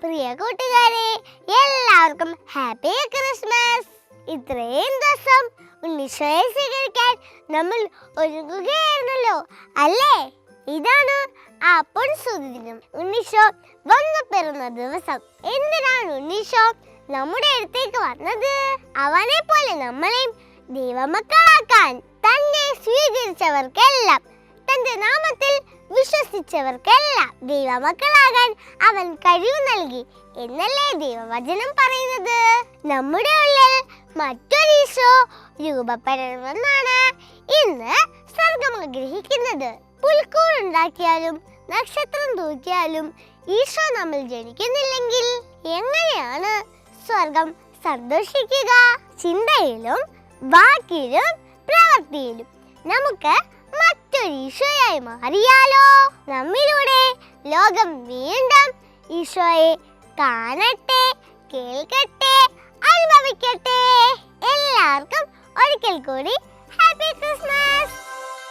പ്രിയ കൂട്ടുകാരെ, എല്ലാവർക്കും happy Christmas. ഇത്രയും ദിവസം ഉണ്ണീശോയെ സ്വീകരിക്കാൻ നമ്മൾ ഒരുങ്ങുകയായിരുന്നല്ലോ അല്ലേ? ഇതാണ് ആ പൊൻസുദിനം, ഉണ്ണീശോ വന്നു പിറന്ന ദിവസം. എന്തിനാണ് ഉണ്ണീശോ നമ്മുടെ അടുത്തേക്ക് വന്നത്? അവനെ പോലെ നമ്മളെയും ദൈവമക്കളാക്കാൻ. തന്നെ സ്വീകരിച്ചവർക്കെല്ലാം, തന്റെ നാമത്തിൽ വിശ്വസിച്ചവർക്കെല്ലാം ദൈവമക്കളാകാൻ അവൻ കഴിവ് നൽകി എന്നല്ലേ ദൈവവചനം പറയുന്നത്? നമ്മുടെ ഉള്ളിൽ മറ്റൊരീശോ രൂപപ്പെടണമെന്നാണ് ഇന്ന് സ്വർഗം ആഗ്രഹിക്കുന്നത്. പുൽക്കൂടുണ്ടാക്കിയാലും നക്ഷത്രം തൂക്കിയാലും ഈശോ നമ്മൾ ജനിക്കുന്നില്ലെങ്കിൽ എങ്ങനെയാണ് സ്വർഗം സന്തോഷിക്കുക? ചിന്തയിലും വാക്കിലും പ്രവൃത്തിയിലും നമുക്ക് മറ്റൊരു ഈശോയായി മാറിയാലോ? നമ്മിലൂടെ ലോകം വീണ്ടും ഈശോയെ കാണട്ടെ, കേൾക്കട്ടെ, അനുഭവിക്കട്ടെ. എല്ലാവർക്കും ഒരിക്കൽ കൂടി ഹാപ്പി ക്രിസ്മസ്.